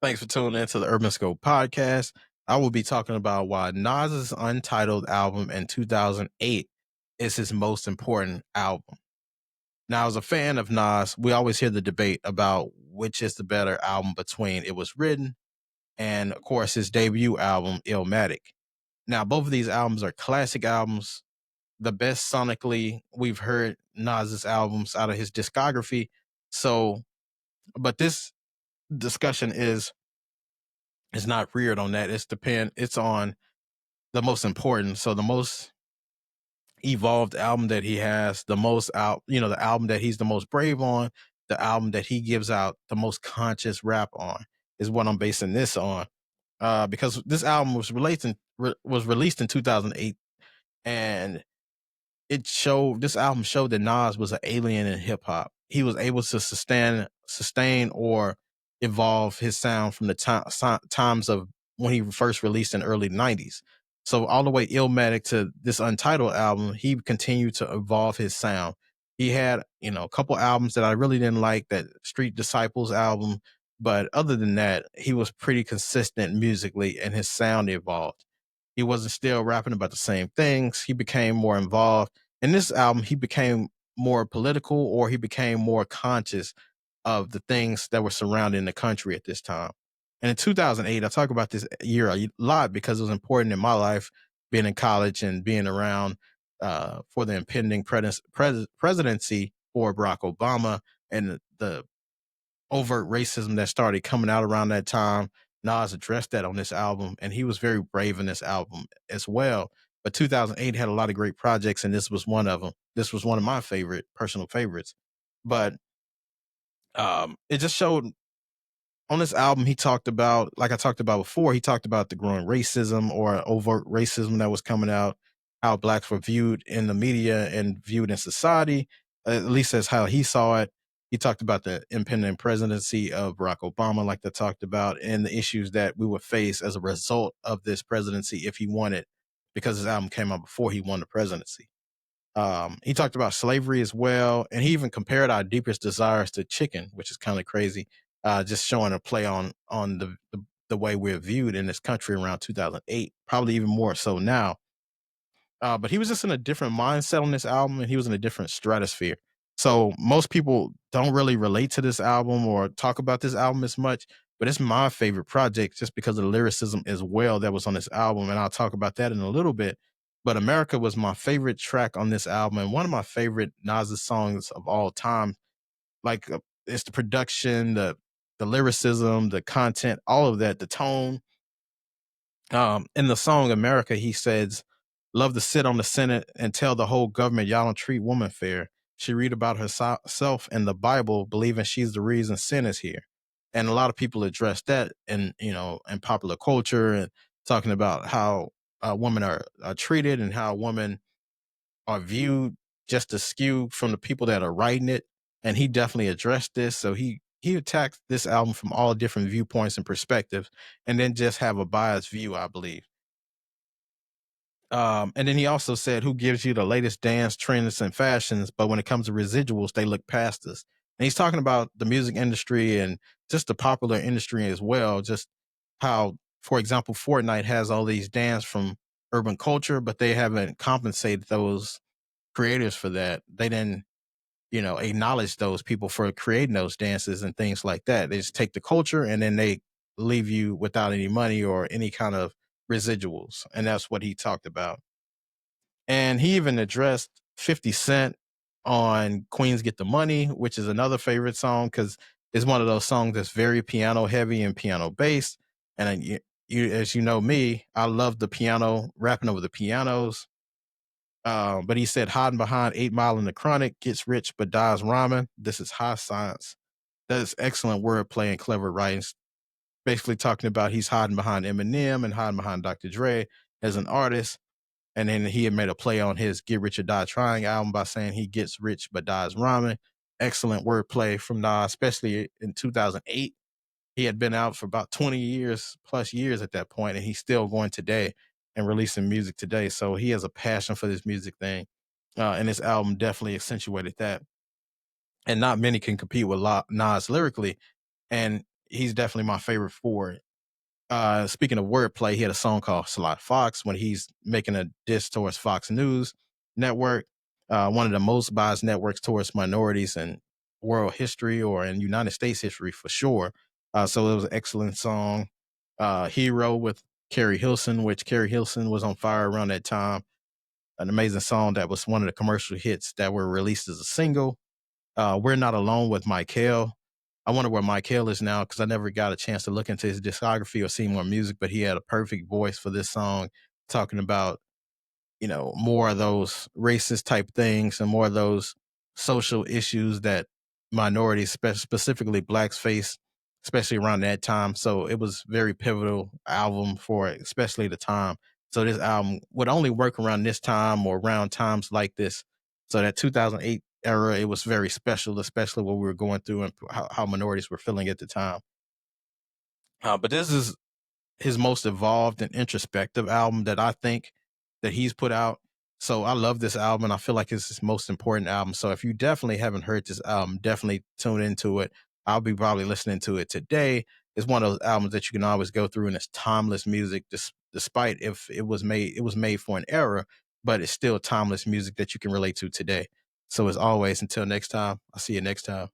Thanks for tuning in to the Urban Scope podcast. I will be talking about why Nas's Untitled album in 2008 is his most important album. Now, as a fan of Nas, we always hear the debate about which is the better album between It Was Written and, of course, his debut album, Illmatic. Now, both of these albums are classic albums, the best sonically we've heard Nas's albums out of his discography. So, but this discussion is not reared on that. It's on the most important. So the most evolved album that he has, the most out, the album that he's the most brave on, the album that he gives out the most conscious rap on is what I'm basing this on. Because this album was released in 2008, and this album showed that Nas was an alien in hip hop. He was able to sustain or evolve his sound from the times of when he first released in early 90s. So all the way Illmatic to this Untitled album, he continued to evolve his sound. He had, a couple albums that I really didn't like, that Street Disciples album, but other than that, he was pretty consistent musically and his sound evolved. He wasn't still rapping about the same things. He became more involved. In this album, he became more political, or he became more conscious of the things that were surrounding the country at this time. And in 2008, I talk about this year a lot because it was important in my life, being in college and being around for the impending presidency for Barack Obama, and the overt racism that started coming out around that time. Nas addressed that on this album, and he was very brave in this album as well. But 2008 had a lot of great projects, and this was one of them. This was one of my personal favorites. But it just showed on this album, he talked about, like I talked about before, he talked about the growing racism or overt racism that was coming out, how blacks were viewed in the media and viewed in society, at least that's how he saw it. He talked about the impending presidency of Barack Obama, like I talked about, and the issues that we would face as a result of this presidency if he won it, because his album came out before he won the presidency. He talked about slavery as well, and he even compared Our Deepest Desires to chicken, which is kind of crazy. Just showing a play on the way we're viewed in this country around 2008, probably even more so now. But he was just in a different mindset on this album, and he was in a different stratosphere. So most people don't really relate to this album or talk about this album as much, but it's my favorite project just because of the lyricism as well that was on this album, and I'll talk about that in a little bit. But America was my favorite track on this album, and one of my favorite Nas's songs of all time. Like it's the production, the lyricism, the content, all of that, the tone. In the song America, he says, "Love to sit on the Senate and tell the whole government y'all don't treat women fair. She read about herself in the Bible, believing she's the reason sin is here." And a lot of people address that in popular culture, and talking about how women are treated and how women are viewed just askew from the people that are writing it. And he definitely addressed this. So he attacked this album from all different viewpoints and perspectives, and then just have a biased view, I believe. And then he also said, "Who gives you the latest dance trends and fashions? But when it comes to residuals, they look past us." And he's talking about the music industry and just the popular industry as well. Just how, for example, Fortnite has all these dance from urban culture, but they haven't compensated those creators for that. They didn't, acknowledge those people for creating those dances and things like that. They just take the culture and then they leave you without any money or any kind of residuals. And that's what he talked about. And he even addressed 50 Cent on Queens Get the Money, which is another favorite song because it's one of those songs that's very piano heavy and piano based. And as you know me, I love the piano, rapping over the pianos. But he said, "Hiding behind 8 Mile and the Chronic, gets rich but dies rhyming. This is high science." That is excellent wordplay and clever writing. Basically talking about he's hiding behind Eminem and hiding behind Dr. Dre as an artist. And then he had made a play on his Get Rich or Die Trying album by saying he gets rich but dies rhyming. Excellent wordplay from Nas, especially in 2008. He had been out for about 20 years, plus years at that point, and he's still going today and releasing music today. So he has a passion for this music thing. And this album definitely accentuated that. And not many can compete with Nas lyrically. And he's definitely my favorite for it. Speaking of wordplay, he had a song called Sly Fox when he's making a diss towards Fox News Network, one of the most biased networks towards minorities in world history or in United States history for sure. So it was an excellent song. Hero with Carrie Hilson, which Carrie Hilson was on fire around that time. An amazing song that was one of the commercial hits that were released as a single. We're Not Alone with Michael. I wonder where Michael is now because I never got a chance to look into his discography or see more music, but he had a perfect voice for this song, talking about, more of those racist type things and more of those social issues that minorities, specifically blacks, face, especially around that time. So it was very pivotal album for it, especially the time. So this album would only work around this time or around times like this. So that 2008 era, it was very special, especially what we were going through and how minorities were feeling at the time. But this is his most evolved and introspective album that I think that he's put out. So I love this album and I feel like it's his most important album. So if you definitely haven't heard this album, definitely tune into it. I'll be probably listening to it today. It's one of those albums that you can always go through and it's timeless music, despite if it was made for an era, but it's still timeless music that you can relate to today. So as always, until next time, I'll see you next time.